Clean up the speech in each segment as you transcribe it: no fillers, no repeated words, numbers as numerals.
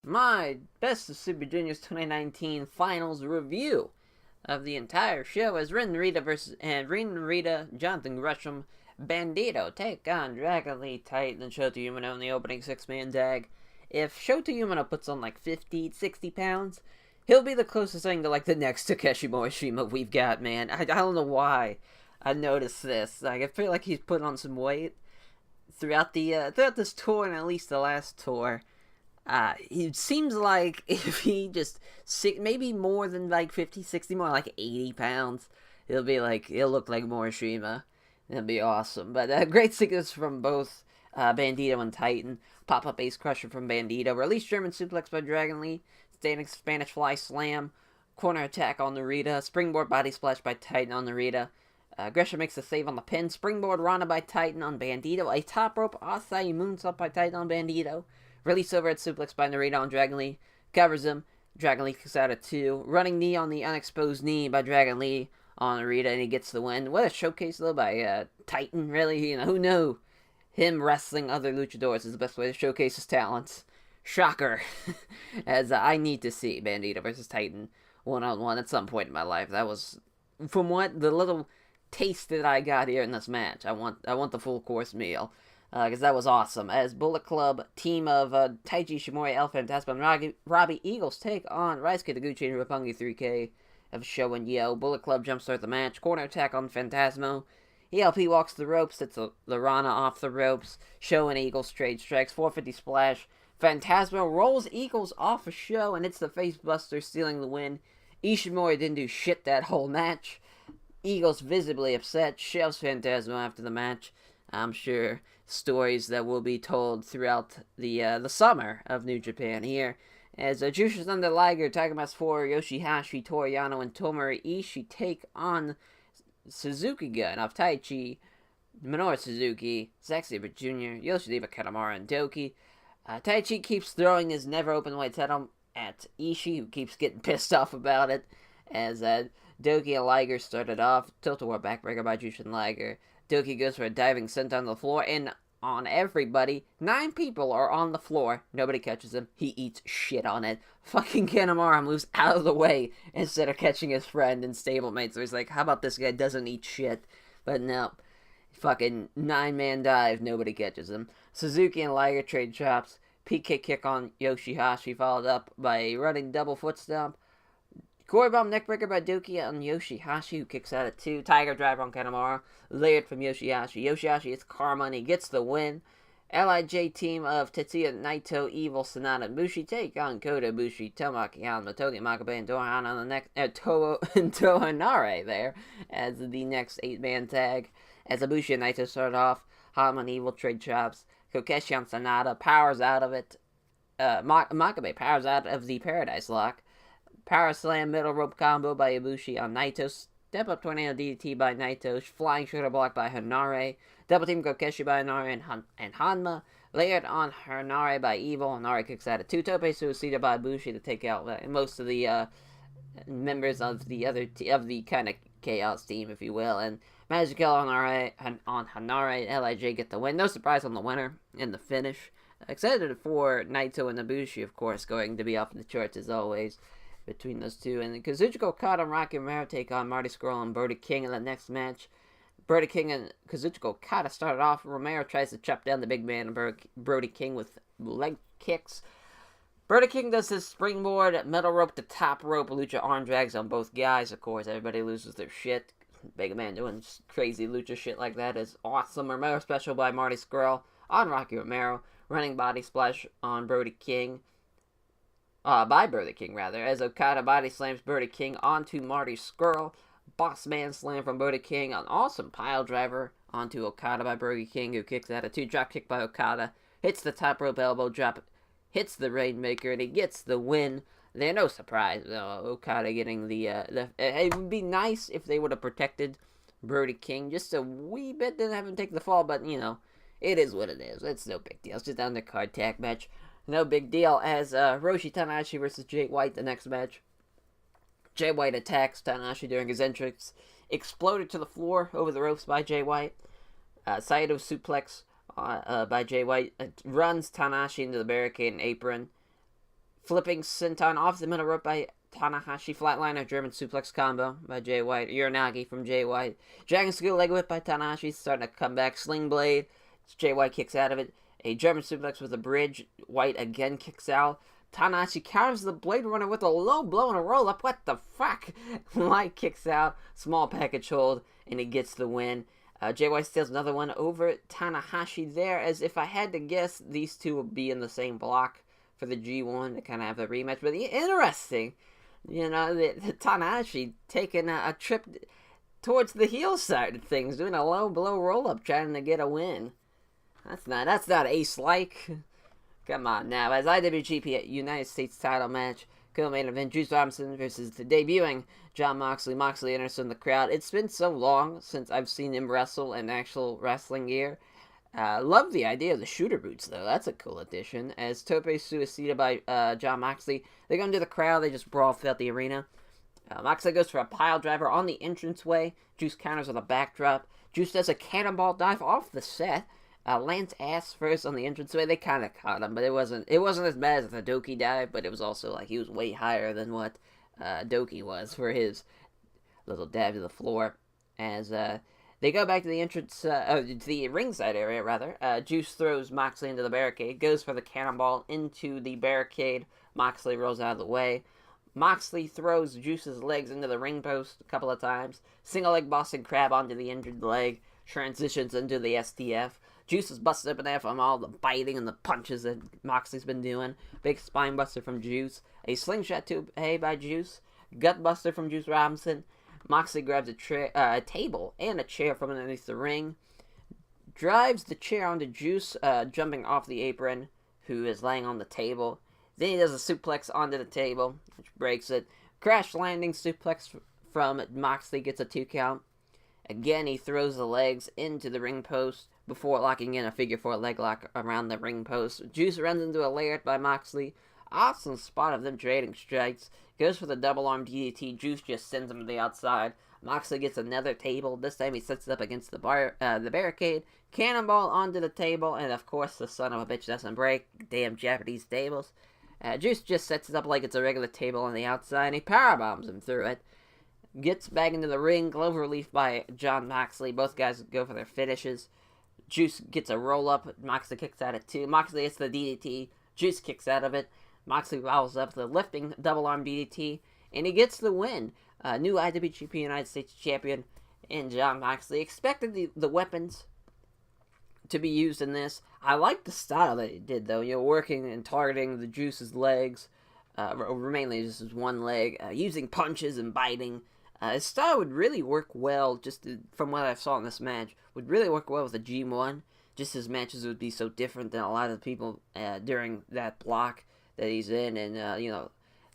My Best of Super Juniors 2019 Finals review of the entire show as Rin Rita, Jonathan Gresham, Bandito take on Dragon Lee Titan and Shota Umino in the opening six-man tag. If Shota Umino puts on like 50, 60 pounds, he'll be the closest thing to like the next Takeshi Morishima we've got, man. I don't know why I noticed this. Like I feel like he's put on some weight throughout this tour and at least the last tour. It seems like if he just maybe more than like 50, 60, more like 80 pounds, he'll look like Morishima. It'll be awesome. But great signals from both Bandito and Titan. Pop up ace crusher from Bandito. Release German suplex by Dragon Lee. Standing Spanish fly slam. Corner attack on Narita. Springboard body splash by Titan on Narita. Gresham makes a save on the pin. Springboard Rana by Titan on Bandito. A top rope Asai moonsault by Titan on Bandito. Release overhead suplex by Narita on Dragon Lee. Covers him. Dragon Lee kicks out at 2. Running knee on the unexposed knee by Dragon Lee on Narita, and he gets the win. What a showcase, though, by Titan, really. Who knew him wrestling other luchadors is the best way to showcase his talents. Shocker. As I need to see Bandito versus Titan one-on-one at some point in my life. That was, from what the little taste that I got here in this match. I want the full course meal. Because that was awesome. As Bullet Club team of Taiji Shimori, El Fantasma, and Robbie Eagles take on Raisuke Taguchi and Roppongi 3K of Show and Yo. Bullet Club jumpstart the match. Corner attack on Phantasmo. ELP walks the ropes, hits the Rana off the ropes. Show and Eagles trade strikes. 450 splash. Phantasmo rolls Eagles off a Show and hits the face buster, stealing the win. Ishimori didn't do shit that whole match. Eagles visibly upset. Shoves Phantasmo after the match. I'm sure stories that will be told throughout the summer of New Japan here. As Jushin Thunder Liger, Tiger Mask 4, Yoshihashi, Toru Yano, and Tomohiro Ishii take on Suzuki Gun of Taichi, Minoru Suzuki, Zack Sabre Jr., Yoshida Kanemaru, and Doki. Taichi keeps throwing his never open weight title at Ishii, who keeps getting pissed off about it. As Doki and Liger started off, tilt-a-war backbreaker by Jushin Liger. Doki goes for a diving senton on the floor, and on everybody, 9 people are on the floor. Nobody catches him. He eats shit on it. Fucking Kanemaru moves out of the way instead of catching his friend and stablemate. So he's like, how about this guy doesn't eat shit? But no. Fucking 9-man dive. Nobody catches him. Suzuki and Liger trade chops. PK kick on Yoshihashi, followed up by a running double foot stomp. Corey Bomb neckbreaker by Doki on Yoshihashi, who kicks out at 2. Tiger driver on Kanemaru, layered from Yoshihashi. Yoshihashi hits Karma and he gets the win. LIJ team of Tetsuya Naito, Evil, Sanada, and Bushi take on Kota Ibushi, Tomoaki Hanma, Togi Makabe, and Dohan on the next Tohanare there as the next 8-man tag. As Ibushi and Naito start off, Hanma and Evil trade chops. Kokeshi on Sanada powers out of it. Makabe powers out of the Paradise Lock. Power Slam middle rope combo by Ibushi on Naito. Step up tornado DDT by Naito. Flying shoulder block by Hanare. Double team Kokeshi by Hanare and Hanma. Layered on Hanare by Evil. Hanare kicks out at 2. Tope Suicida by Ibushi to take out most of the members of the kind of Chaos team, if you will. And Magic on Hanare and LIJ get the win. No surprise on the winner in the finish. Excited for Naito and Ibushi, of course, going to be up in the charts as always between those two. And Kazuchika Okada and Rocky Romero take on Marty Scurll and Brody King in the next match. Brody King and Kazuchika Okada started off. Romero tries to chop down the big man and Brody King with leg kicks. Brody King does his springboard, metal rope to top rope, lucha arm drags on both guys. Of course, everybody loses their shit. Big man doing crazy lucha shit like that is awesome. Romero special by Marty Scurll on Rocky Romero. Running body splash on Brody King. By Brody King, rather, as Okada body slams Brody King onto Marty Scurll. Boss man slam from Brody King. An awesome pile driver onto Okada by Brody King, who kicks out a 2. Drop kick by Okada. Hits the top rope elbow drop. Hits the Rainmaker, and he gets the win. They're no surprise, Okada getting the... It would be nice if they would have protected Brody King just a wee bit, didn't have him take the fall, but, it is what it is. It's no big deal. It's just an undercard tag match. No big deal, as Roshi Tanahashi versus Jay White the next match. Jay White attacks Tanahashi during his entrance. Exploded to the floor over the ropes by Jay White. Saito suplex by Jay White. Runs Tanahashi into the barricade and apron. Flipping senton off the middle rope by Tanahashi. Flatliner German suplex combo by Jay White. Uranagi from Jay White. Dragon Screw leg whip by Tanahashi. Starting to come back. Sling blade. Jay White kicks out of it. A German suplex with a bridge. White again kicks out. Tanahashi counters the Blade Runner with a low blow and a roll up. What the fuck? White kicks out. Small package hold. And he gets the win. Jay White steals another one over Tanahashi there. As if I had to guess, these two will be in the same block for the G1 to kind of have a rematch. But interesting, the Tanahashi taking a trip towards the heel side of things, doing a low blow roll up, trying to get a win. That's not ace-like. Come on now, as IWGP United States title match, co-main event, Juice Robinson versus the debuting Jon Moxley. Moxley enters in the crowd. It's been so long since I've seen him wrestle in actual wrestling gear. Love the idea of the shooter boots, though. That's a cool addition. As Tope Suicida by Jon Moxley, they go into the crowd. They just brawl throughout the arena. Moxley goes for a pile driver on the entranceway. Juice counters with a backdrop. Juice does a cannonball dive off the set. Lands ass first on the entranceway. They kind of caught him, but it wasn't as bad as the Doki dive, but it was also like he was way higher than what Doki was for his little dab to the floor. As they go back to the entrance, to the ringside area, rather. Juice throws Moxley into the barricade, goes for the cannonball into the barricade. Moxley rolls out of the way. Moxley throws Juice's legs into the ring post a couple of times. Single leg Boston Crab onto the injured leg. Transitions into the STF. Juice is busted up in there from all the biting and the punches that Moxley's been doing. Big spine buster from Juice. A slingshot to by Juice. Gut buster from Juice Robinson. Moxley grabs a table and a chair from underneath the ring. Drives the chair onto Juice, jumping off the apron, who is laying on the table. Then he does a suplex onto the table, which breaks it. Crash landing suplex from Moxley, gets a 2 count. Again, he throws the legs into the ring post before locking in a figure 4 leg lock around the ring post. Juice runs into a lariat by Moxley. Awesome spot of them trading strikes. Goes for the double arm DDT. Juice just sends him to the outside. Moxley gets another table. This time he sets it up against the barricade. Cannonball onto the table. And of course the son of a bitch doesn't break. Damn Japanese tables. Juice just sets it up like it's a regular table on the outside. And he powerbombs him through it. Gets back into the ring. Glove relief by Jon Moxley. Both guys go for their finishes. Juice gets a roll-up. Moxley kicks out of 2. Moxley hits the DDT. Juice kicks out of it. Moxley follows up the lifting double-arm DDT. And he gets the win. New IWGP United States Champion in Jon Moxley. Expected the weapons to be used in this. I like the style that he did, though. Working and targeting the Juice's legs. Mainly just his one leg. Using punches and biting. His style would really work well, from what I saw in this match, would really work well with a G1. Just his matches would be so different than a lot of the people during that block that he's in. And,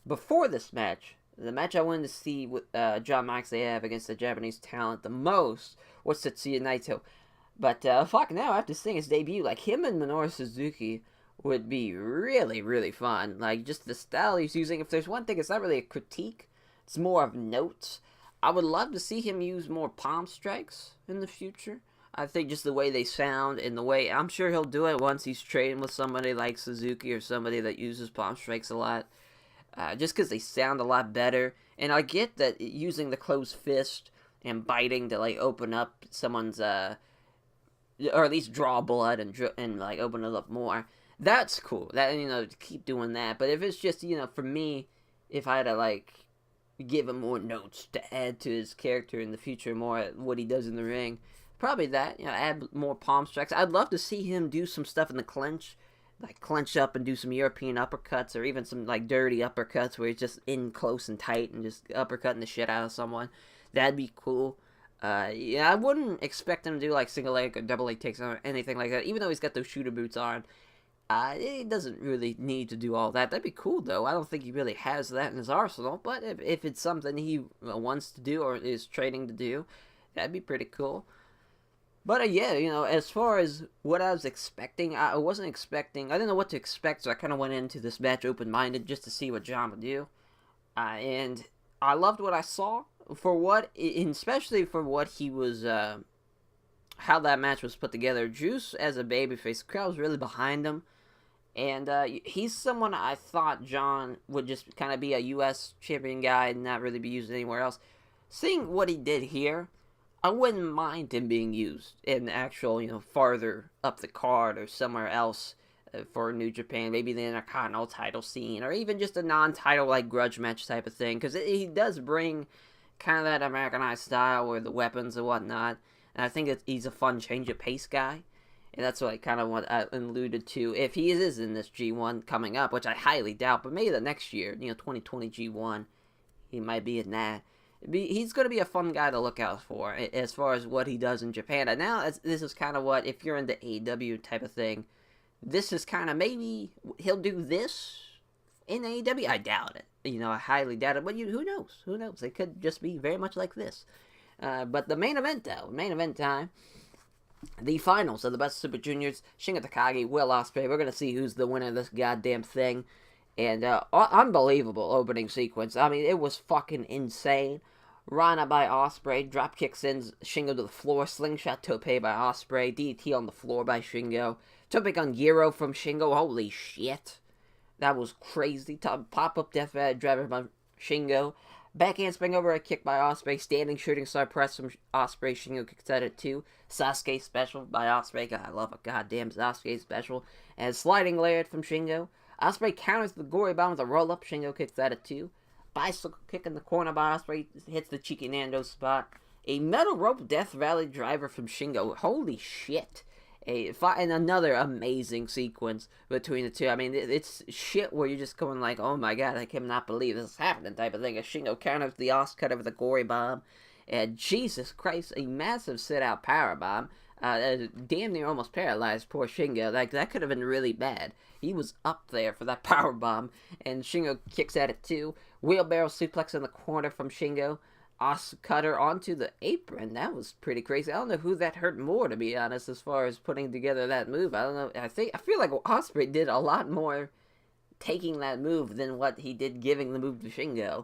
before this match, the match I wanted to see with Jon Moxley have against the Japanese talent the most was Tetsuya Naito. But, now, after seeing his debut, like, him and Minoru Suzuki would be really, really fun. Like, just the style he's using. If there's one thing, it's not really a critique. It's more of notes. I would love to see him use more palm strikes in the future. I think just the way they sound and the way... I'm sure he'll do it once he's training with somebody like Suzuki or somebody that uses palm strikes a lot. Just because they sound a lot better. And I get that using the closed fist and biting to, like, open up someone's... or at least draw blood and like, open it up more. That's cool. That, to keep doing that. But if it's just, for me, if I had to, like... give him more notes to add to his character in the future, more what he does in the ring. Probably that, add more palm strikes. I'd love to see him do some stuff in the clinch, like clench up and do some European uppercuts, or even some like dirty uppercuts where he's just in close and tight and just uppercutting the shit out of someone. That'd be cool. I wouldn't expect him to do like single leg or double leg takes or anything like that, even though he's got those shooter boots on. He doesn't really need to do all that. That'd be cool, though. I don't think he really has that in his arsenal, but if it's something he wants to do or is training to do, that'd be pretty cool. But, as far as what I was expecting, I wasn't expecting... I didn't know what to expect, so I kind of went into this match open-minded just to see what Jon would do. And I loved what I saw, especially for what he was... how that match was put together. Juice, as a babyface, the crowd was really behind him. And he's someone I thought John would just kind of be a U.S. champion guy and not really be used anywhere else. Seeing what he did here, I wouldn't mind him being used in actual, farther up the card or somewhere else for New Japan, maybe the Intercontinental title scene, or even just a non-title like grudge match type of thing, because he does bring kind of that Americanized style with the weapons and whatnot, and I think he's a fun change of pace guy. And that's what I alluded to. If he is in this G1 coming up, which I highly doubt, but maybe the next year, 2020 G1, he might be in that. He's going to be a fun guy to look out for as far as what he does in Japan. And now this is kind of what, if you're into AEW type of thing, this is kind of maybe he'll do this in AEW. I doubt it. I highly doubt it. But who knows? Who knows? It could just be very much like this. But the main event, though, main event time. The finals of the Best Super Juniors, Shingo Takagi, Will Ospreay. We're going to see who's the winner of this goddamn thing. And unbelievable opening sequence. I mean, it was fucking insane. Rana by Ospreay, dropkick sends Shingo to the floor, slingshot tope by Ospreay, DDT on the floor by Shingo, tope on Gyro from Shingo, holy shit. That was crazy. Pop-up death driver by Shingo. Backhand spring over a kick by Ospreay. Standing shooting star press from Ospreay. Shingo kicks out at 2. Sasuke special by Ospreay. God, I love a goddamn Sasuke special. And sliding lariat from Shingo. Ospreay counters the gory bomb with a roll up. Shingo kicks out at 2. Bicycle kick in the corner by Ospreay. Hits the cheeky Nando spot. A metal rope death valley driver from Shingo. Holy shit. And another amazing sequence between the two. I mean, it's shit where you're just going like, oh my god, I cannot believe this is happening type of thing. As Shingo counters the Oscutter with a gory bomb. And Jesus Christ, a massive sit-out power bomb. Damn near almost paralyzed poor Shingo. Like, that could have been really bad. He was up there for that power bomb. And Shingo kicks at it too. Wheelbarrow suplex in the corner from Shingo. Oscutter onto the apron. That was pretty crazy. I don't know who that hurt more, to be honest, as far as putting together that move. I don't know. I feel like Ospreay did a lot more taking that move than what he did giving the move to Shingo.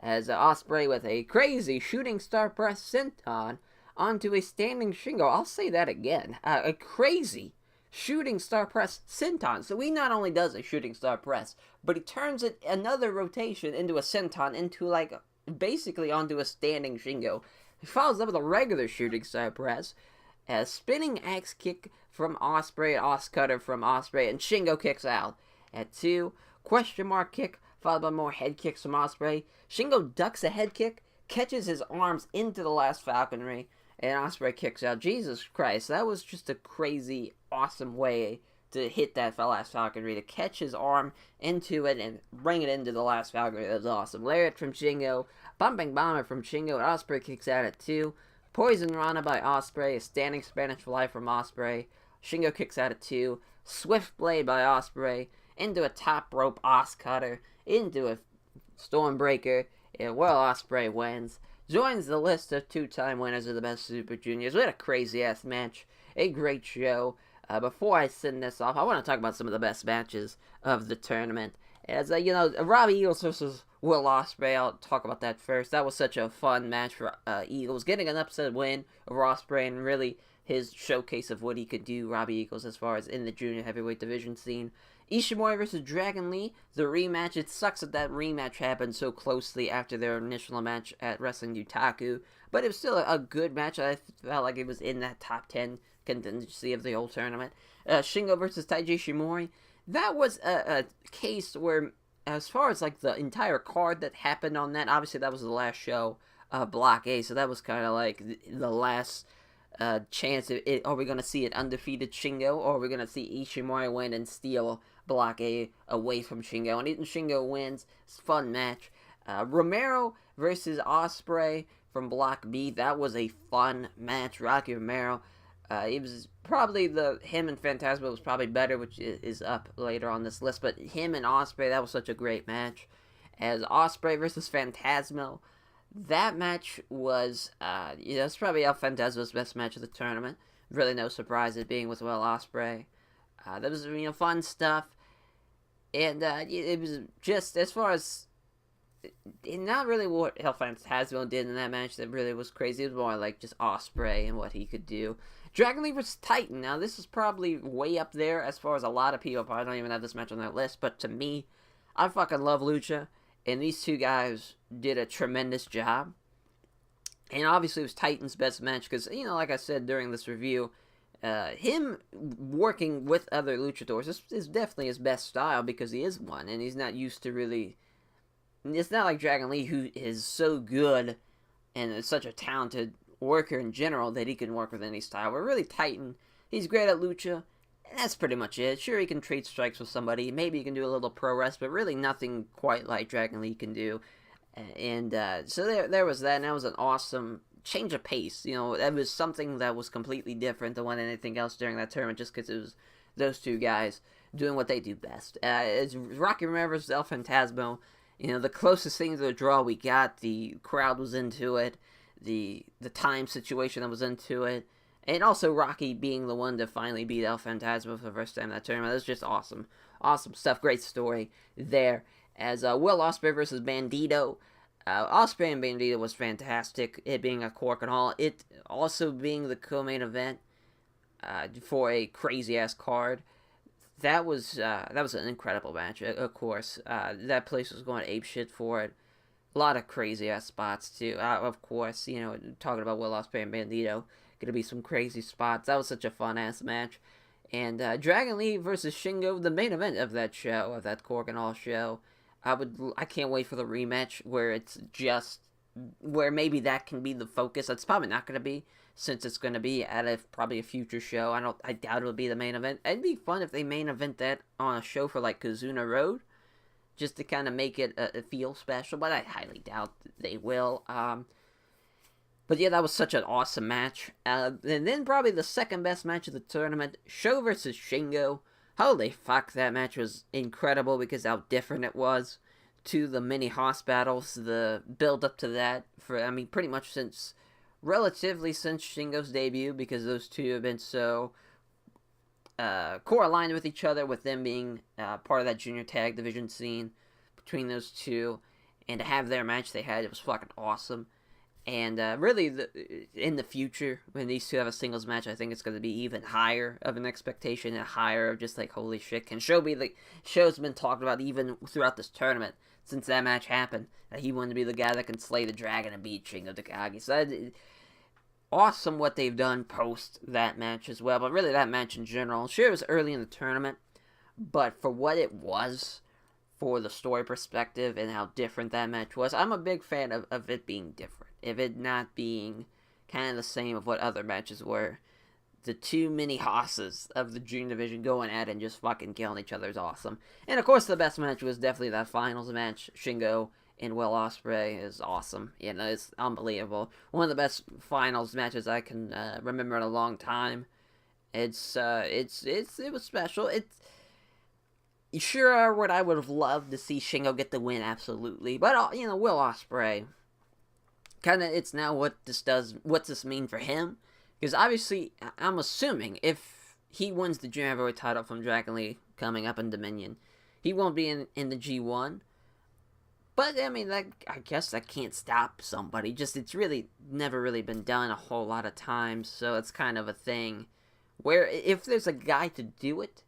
As Ospreay with a crazy shooting star press senton onto a standing Shingo. I'll say that again. A crazy shooting star press senton. So he not only does a shooting star press, but he turns it another rotation into a senton, into like basically onto a standing Shingo. He follows up with a regular shooting star press, a spinning axe kick from Ospreay, Oscutter from Ospreay, and Shingo kicks out. At 2, question mark kick, followed by more head kicks from Ospreay. Shingo ducks a head kick, catches his arms into the last falconry, and Ospreay kicks out. Jesus Christ, that was just a crazy, awesome way to hit that last falconry, to catch his arm into it and bring it into the last falconry. That was awesome. Lariat from Shingo, bumping bomber from Shingo, and Ospreay kicks out at 2. Poison Rana by Ospreay, a standing Spanish fly from Ospreay. Shingo kicks out at 2. Swift blade by Ospreay, into a top rope Oscutter, into a Stormbreaker, and Will Ospreay wins. Joins the list of 2-time winners of the Best Super Juniors. We had a crazy-ass match. A great show. Before I send this off, I want to talk about some of the best matches of the tournament. As, Robbie Eagles versus Will Ospreay, I'll talk about that first. That was such a fun match for Eagles. Getting an upset win over Ospreay, and really his showcase of what he could do, Robbie Eagles, as far as in the junior heavyweight division scene. Ishimori versus Dragon Lee, the rematch. It sucks that rematch happened so closely after their initial match at Wrestling Utaku, but it was still a good match. I felt like it was in that top 10 contingency of the whole tournament. Shingo versus Taiji Ishimori. That was a case where, as far as like the entire card that happened on that, obviously that was the last show of Block A, so that was kind of like the last chance. Are we going to see an undefeated Shingo, or are we going to see Ishimori win and steal Block A away from Shingo? And even Shingo wins. It's a fun match. Romero versus Ospreay from Block B. That was a fun match. Rocky Romero. It was probably him and Phantasmo was probably better, which is up later on this list. But him and Ospreay, that was such a great match. As Ospreay versus Phantasmo, that match was, it's probably El Phantasmo's best match of the tournament. Really no surprise it being with Will Ospreay. That was, fun stuff. And it was just, as far as, not really what El Phantasmo did in that match that really was crazy. It was more like just Ospreay and what he could do. Dragon Lee vs. Titan. Now, this is probably way up there as far as a lot of people probably don't even have this match on their list, but to me, I fucking love Lucha, and these two guys did a tremendous job. And obviously, it was Titan's best match because, like I said during this review, him working with other luchadors is definitely his best style because he is one, and he's not used to really. It's not like Dragon Lee, who is so good and is such a talented worker in general that he can work with any style. But really, Titan, he's great at lucha, and that's pretty much it. Sure, he can trade strikes with somebody. Maybe he can do a little pro rest, but really nothing quite like Dragon Lee can do. And so there was that, and that was an awesome change of pace. That was something that was completely different than anything else during that tournament, just because it was those two guys doing what they do best. As Rocky Romero versus El Phantasmo, the closest thing to the draw we got, the crowd was into it, the time situation that was into it, and also Rocky being the one to finally beat El Phantasmo for the first time in that tournament. That was just awesome. Awesome stuff. Great story there. As Will Ospreay versus Bandito. Ospreay and Bandito was fantastic. It being a Cork and Hall. It also being the co-main event for a crazy-ass card. That was an incredible match, of course. That place was going apeshit for it. A lot of crazy-ass spots, too. Of course, talking about Will Ospreay and Bandito. Gonna be some crazy spots. That was such a fun-ass match. And Dragon Lee versus Shingo, the main event of that show, of that Cork and Hall show. I can't wait for the rematch where maybe that can be the focus. It's probably not going to be, since it's going to be at probably a future show. I doubt it'll be the main event. It'd be fun if they main event that on a show for like Kazuna Road, just to kind of make it feel special. But I highly doubt they will. But yeah, that was such an awesome match. And then probably the second best match of the tournament, Sho versus Shingo. Holy fuck, that match was incredible because how different it was to the mini Haas battles, the build up to that pretty much since Shingo's debut, because those two have been so core-aligned with each other, with them being part of that junior tag division scene between those two, and to have their match they had, it was fucking awesome. And really, in the future, when these two have a singles match, I think it's going to be even higher of an expectation and higher of just like, holy shit, can Sho be the Sho's been talked about even throughout this tournament since that match happened, that he wanted to be the guy that can slay the dragon and beat Shingo Takagi. So awesome what they've done post that match as well. But really, that match in general, sure, it was early in the tournament, but for what it was, for the story perspective and how different that match was, I'm a big fan of it being different. Of it not being kind of the same of what other matches were. The two mini Hosses of the junior division going at it and just fucking killing each other is awesome. And of course, the best match was definitely that finals match. Shingo and Will Ospreay is awesome. It's unbelievable. One of the best finals matches I can remember in a long time. It was special. Sure, what I would have loved to see Shingo get the win, absolutely. But Will Ospreay, kind of, it's now what's this mean for him? Because obviously, I'm assuming if he wins the junior heavyweight title from Dragon Lee coming up in Dominion, he won't be in the G1. But I guess that can't stop somebody. It's really never really been done a whole lot of times, so it's kind of a thing where if there's a guy to do it,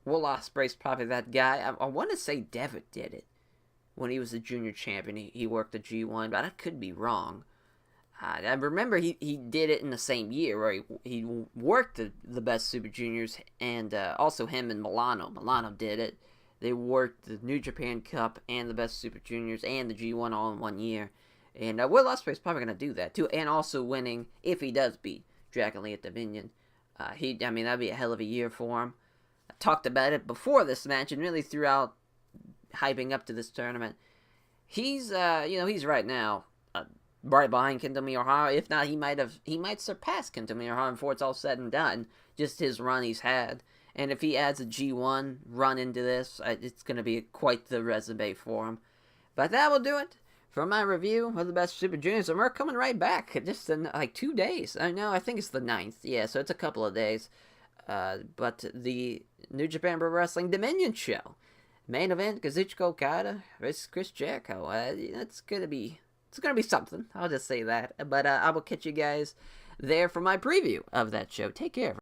Will Ospreay's probably that guy. I want to say Devitt did it when he was the junior champion. He worked the G1, but I could be wrong. I remember he did it in the same year where he worked the best Super Juniors, and also him and Milano. Milano did it. They worked the New Japan Cup and the best Super Juniors and the G1 all in 1 year. And Will Ospreay's probably going to do that too, and also winning if he does beat Dragon Lee at Dominion. That'd be a hell of a year for him. I talked about it before this match and really throughout hyping up to this tournament. He's right now right behind Kento Miyahara. If not, he might surpass Kento Miyahara before it's all said and done. Just his run he's had. And if he adds a G1 run into this, it's going to be quite the resume for him. But that will do it for my review of the best Super Juniors. And we're coming right back just in 2 days. I think it's the 9th. Yeah, so it's a couple of days. But the New Japan Pro Wrestling Dominion show. Main event, Kazuchika Okada versus Chris Jericho. It's gonna be something. I'll just say that. But I will catch you guys there for my preview of that show. Take care.